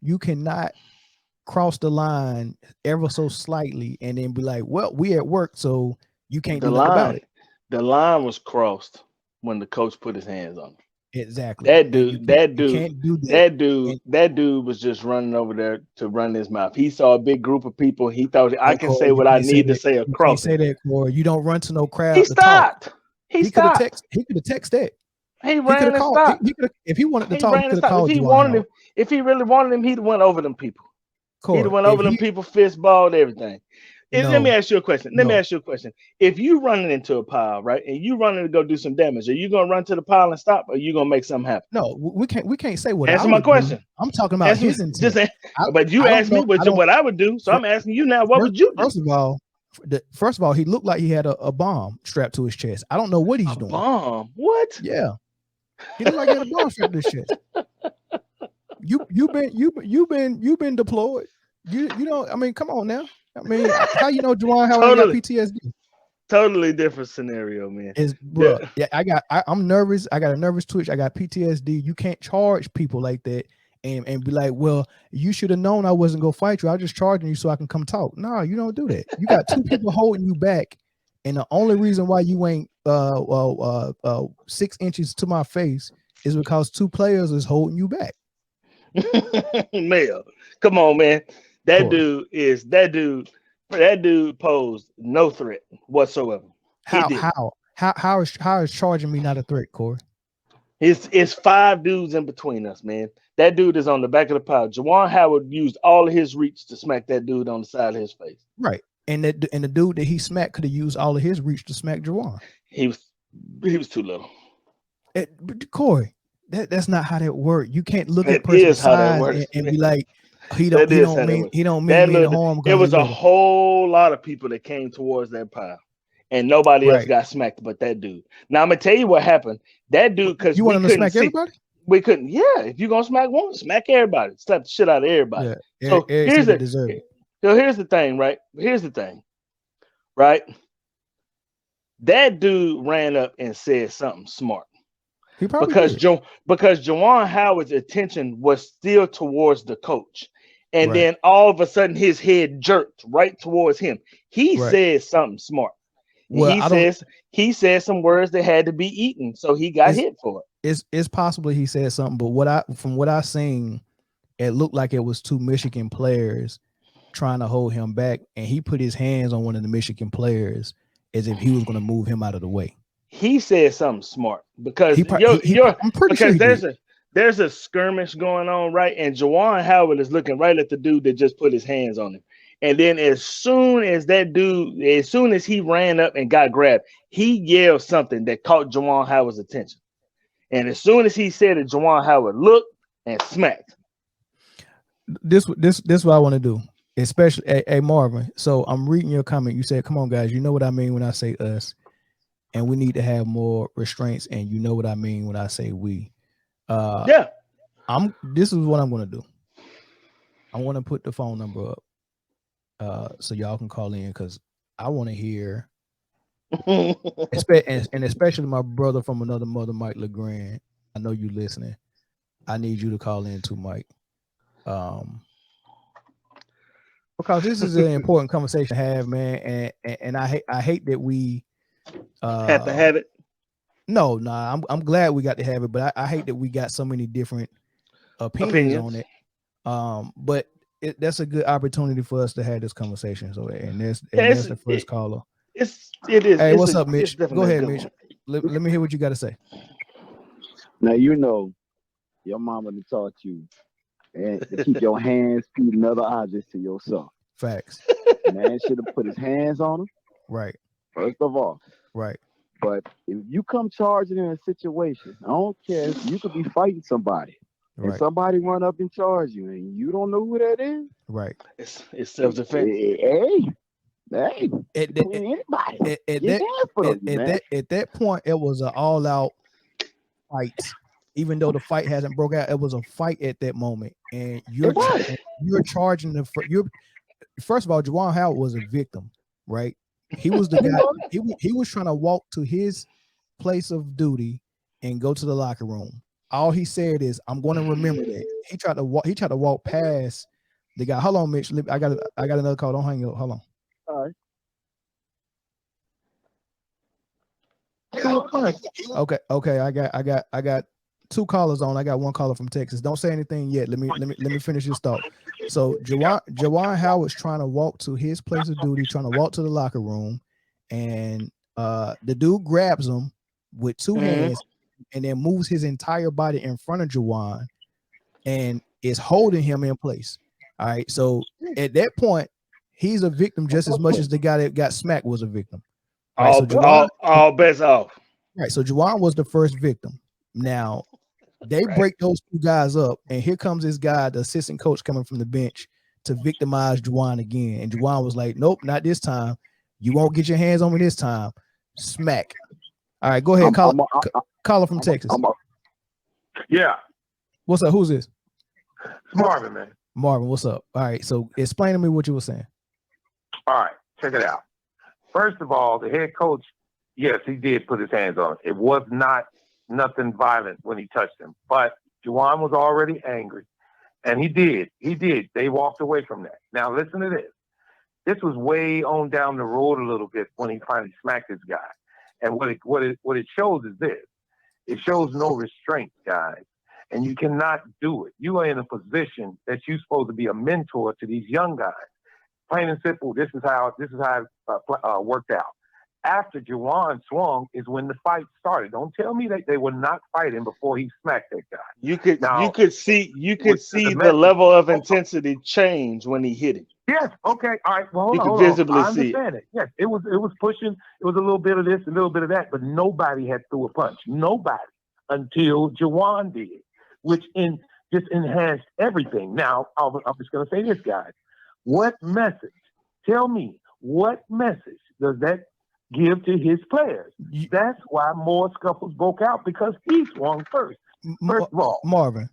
you cannot cross the line ever so slightly and then be like, well, we at work, so you can't The do nothing about line, it. the line was crossed when the coach put his hands on him. Exactly. That And dude, that you dude, can't do that. that dude, And, that dude was just running over there to run his mouth. He saw a big group of people. He thought I hey can say Corey, you what I can't say need to that. say You can't across say it. that, Corey. You don't run to no He crowd to talk. stopped. He stopped. He could have texted that. He He could have ran and called. stopped. He could have, if he wanted to He talk, he ran could and have stopped. called Juwan Howard. If he really wanted him, he'd went over them people. He'd have Corey, went if over them he people, fist balled everything. Let me no, ask you a question. Let me no, ask you a question. If you running into a pile, right, and you running to go do some damage, are you gonna run to the pile and stop, or are you gonna make something happen? no. We can't say what I Answer my would do. question. I'm talking about Answer me. his Just intent. I but you I don't asked me know. I don't. what I would do, so fir- I'm asking you now. What First, would you do? first of all, first of all, he looked like he had a bomb strapped to his chest. I don't know what A he's doing. bomb? What? Yeah, he looked like he had a bomb strapped to his chest. You've been deployed. You know. I mean, come on now. I mean, how you know Juwan Howard ain't got Totally, PTSD? totally different scenario, man. Is Yeah. bruh. Yeah, I'm nervous. I got a nervous twitch. I got PTSD. You can't charge people like that and be like, well, you should have known I wasn't gonna fight you. I just charging you so I can come talk. No, you don't do that. You got two people holding you back, and the only reason why you ain't 6 inches to my face is because two players is holding you back. Mel, come on, man. That Corey, dude is that dude. That dude posed no threat whatsoever. He how didn't. how how is charging me not a threat, Corey? It's five dudes in between us, man. That dude is on the back of the pile. Jawan Howard used all of his reach to smack that dude on the side of his face. Right. And the dude that he smacked could have used all of his reach to smack Juwan. He was he was too little. But Corey, that's not how that works. You can't look at a That person's is how that size works, and man. be like, That is how that works. he don't mean That me any little, harm it because he's was a little. whole lot of people that came towards that pile, and nobody else Right. got smacked but that dude. Now I'm gonna tell you what happened. That dude, because You want we him to couldn't smack see, everybody? we couldn't. Yeah, if you're gonna smack one, smack everybody, slap the shit out of everybody. Yeah. So Eric here's said he the deserved it. so here's the thing, right? Here's the thing, right? That dude ran up and said something smart He probably because did. Jawan Howard's attention was still towards the coach, and Right. then all of a sudden his head jerked right towards him. He Right. said something smart, and Well, I don't he said some words that had to be eaten, so he got it's hit for it. it's possibly he said something, but what I seen, it looked like it was two Michigan players trying to hold him back, and he put his hands on one of the Michigan players as if he was going to move him out of the way. He said something smart because I'm pretty sure he there's did. a skirmish going on, right? And Jawan Howard is looking right at the dude that just put his hands on him. And then as soon as he ran up and got grabbed, he yelled something that caught Jawan Howard's attention. And as soon as he said it, Jawan Howard looked and smacked. This what I want to do, especially a Marvin. So I'm reading your comment. You said, "Come on, guys. You know what I mean when I say us, and we need to have more restraints. And you know what I mean when I say we." Yeah. This is what I'm going to do. I want to put the phone number up, so y'all can call in because I want to hear, and especially my brother from another mother, Mike LeGrand. I know you listening. I need you to call in too, Mike. Because this is an important conversation to have, man, and I hate that we Have to have it. no, nah, I'm glad we got to have it, but I hate that we got so many different opinions on Opinions. it. But that's a good opportunity for us to have this conversation. So Yeah, that's the first caller. it is. Hey, what's up, It's Mitch? Go definitely a ahead, good Mitch. one. Let me hear what you got to say. Now you know your mama done taught you and to keep your hands, feet, and other objects to yourself. Facts. Man should have put his hands on him, Right. first of all. Right. But if you come charging in a situation, I don't care. You could be fighting somebody, and Right. somebody run up and charge you, and you don't know who that is. Right. It's self defense. Hey, At, between anybody, at get that hands for you, man. at that point, it was an all out fight. Even though the fight hasn't broke out, it was a fight at that moment, and It was. you're charging you're first of all, Juwan Howard was a victim, right? He was the guy. He was trying to walk to his place of duty and go to the locker room. all he said is, "I'm going to remember that." He tried to walk. He tried to walk past the guy. Hold on, Mitch. I got another call. Don't hang up. Hold on. All right. Okay. I got two callers on. I got one caller from Texas. Don't say anything yet. Let me finish this thought. So Juwan Howard's trying to walk to his place of duty, trying to walk to the locker room, and the dude grabs him with two hands and then moves his entire body in front of Juwan and is holding him in place. All right. So at that point, he's a victim just as much as the guy that got smacked was a victim. All right, so Juwan, all bets off. Right. So Juwan was the first victim. Now they break those two guys up, and here comes this guy, the assistant coach, coming from the bench to victimize Juwan again. And Juwan was like, "Nope, not this time. You won't get your hands on me this time." Smack. All right, go ahead. Caller from Texas. Yeah. What's up? Who's this? Marvin, man. Marvin, what's up? All right, so explain to me what you were saying. All right, check it out. First of all, the head coach, yes, he did put his hands on him. It was not nothing violent when he touched him, but Juwan was already angry, and he did. They walked away from that. Now, listen to this. This was way on down the road a little bit when he finally smacked this guy. And what it shows is this. It shows no restraint, guys. And you cannot do it. You are in a position that you're supposed to be a mentor to these young guys. Plain and simple, this is how it worked out. After Juwan swung is when the fight started. Don't tell me that they were not fighting before he smacked that guy. You could see the level of intensity change when he hit it. Yes. Okay. All right. Well, hold on. Visibly I understand it. Yes. It was pushing. It was a little bit of this, a little bit of that, but nobody had threw a punch. Nobody until Juwan did, which just enhanced everything. Now, I'm just going to say this, guys. What message? Tell me, what message does that give to his players? That's why more scuffles broke out, because he swung first. First of all, Marvin.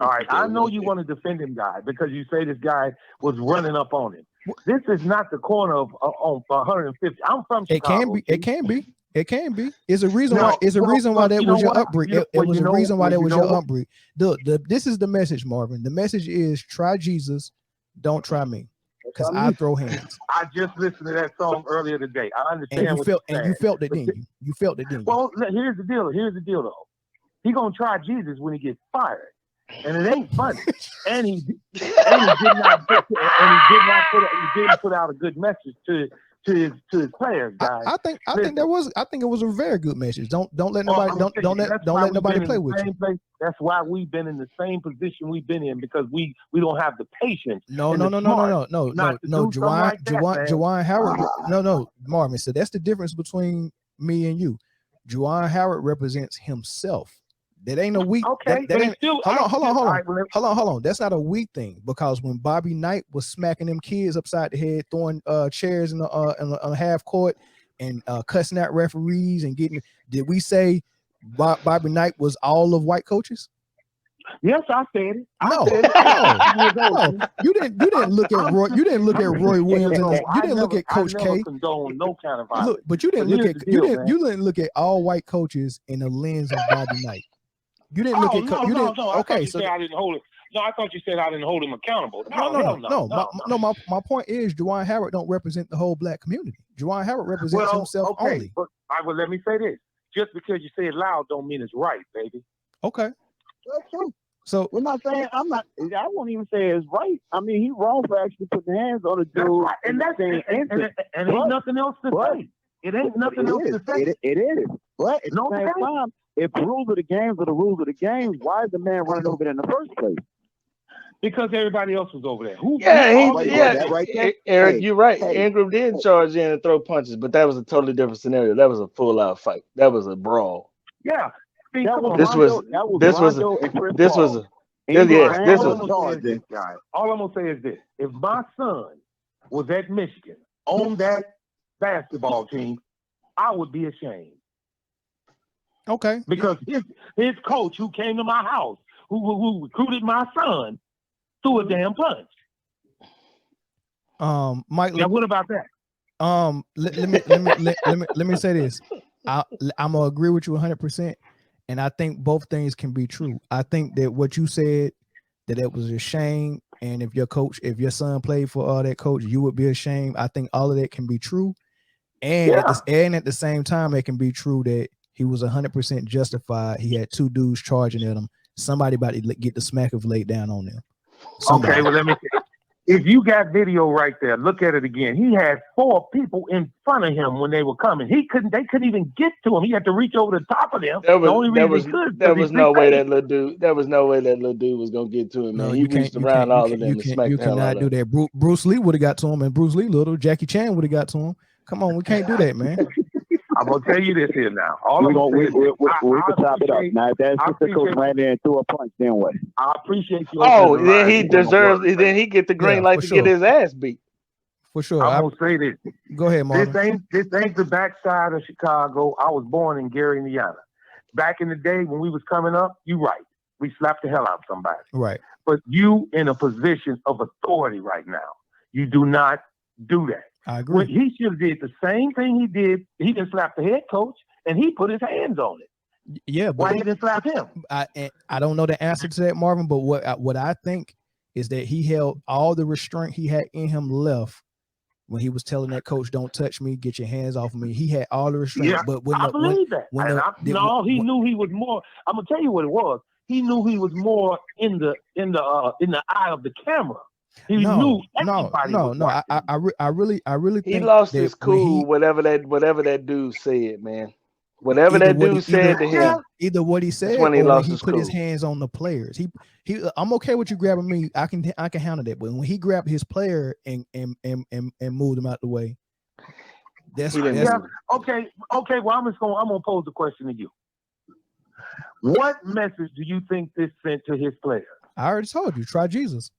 All right, I know you want to defend him, guy, because you say this guy was running up on him. This is not the corner of on 150. I'm from Chicago. It can be. It's a reason why. It's a reason why that was your upbringing. It was a reason why that was your upbringing. This is the message, Marvin. The message is: try Jesus, don't try me, because I throw hands. I just listened to that song earlier today. I understand. And you felt it, didn't you? You felt it, didn't you? Well, here's the deal. Though. He gonna try Jesus when he gets fired. And it ain't funny. And he didn't put out a good message to his players, guys. I think it was a very good message. Don't let nobody let nobody play with you. That's why we've been in the same position we've been in, because we don't have the patience. No, Juwan Howard. No, Marvin. So that's the difference between me and you. Juwan Howard represents himself. That ain't a weak. Okay, hold on. That's not a weak thing, because when Bobby Knight was smacking them kids upside the head, throwing chairs in the half court, and cussing out referees and getting, did we say Bobby Knight was all of white coaches? Yes, I said it. No. You didn't look at Roy. You didn't look at Roy Williams. You didn't look at Coach K. Condone no kind of violence. Look, but you didn't you didn't look at all white coaches in the lens of Bobby Knight. You didn't look at. Okay, so I didn't hold it. No, I thought you said I didn't hold him accountable. No. My point is, Juwan Howard don't represent the whole black community. Juwan Howard represents himself only. But let me say this: just because you say it loud, don't mean it's right, baby. Okay. That's true. So we're not saying I won't even say it's right. I mean, he wrong for actually putting hands on a dude. Right. And ain't nothing else to say. It ain't nothing else to say. It is. But at the same time, if rules of the games are the rules of the games, why is the man running over there in the first place? Because everybody else was over there. Eric, you're right. Ingram did charge in and throw punches, but that was a totally different scenario. That was a full-out fight. That was a brawl. Yeah. All I'm gonna say is this: if my son was at Michigan on that basketball team, I would be ashamed. Okay. Because his coach, who came to my house, who recruited my son, threw a damn punch. Mike. Now, what about that? Let me say this. I'm gonna agree with you 100%. And I think both things can be true. I think that what you said, that it was a shame, and if your son played for that coach, you would be ashamed. I think all of that can be true, and at the same time, it can be true that he was 100% justified. He had two dudes charging at him. Somebody about to get the smack of laid down on them. Somebody. Okay, well, let me see. If you got video right there, look at it again. He had 4 people in front of him when they were coming. They couldn't even get to him. He had to reach over the top of them. There was no way that little dude was gonna get to him, man. He reached around all of them and smacked the hell out of them. You cannot do that. Bruce Lee would have got to him, and Bruce Lee little. Jackie Chan would have got to him. Come on, we can't do that, man. I'm gonna tell you this here now. We can top it up. Now, if that sister coach ran there and threw a punch, then what? I appreciate you. Oh, then he deserves. Then he get the green light to get his ass beat. For sure. I'm gonna say this. Go ahead, Marvin. This ain't the backside of Chicago. I was born in Gary, Indiana. Back in the day when we was coming up, you right. We slapped the hell out of somebody. Right. But you in a position of authority right now. You do not do that. I agree. He should have did the same thing he did. He didn't slap the head coach, and he put his hands on it. Yeah, but why he didn't slap him? I don't know the answer to that, Marvin. But what I think is that he held all the restraint he had in him left when he was telling that coach, "Don't touch me, get your hands off of me." He had all the restraint. Yeah, but when I believe that. He knew he was more. I'm gonna tell you what it was. He knew he was more in the eye of the camera. He knew everybody. I really think he lost his cool. Whatever that dude said, man. Whatever that dude said to him, either what he said when he or lost when he his put cool. his hands on the players. I'm okay with you grabbing me. I can handle that. But when he grabbed his player and moved him out the way, that's okay. Well, I'm gonna pose the question to you. What message do you think this sent to his players? I already told you. Try Jesus.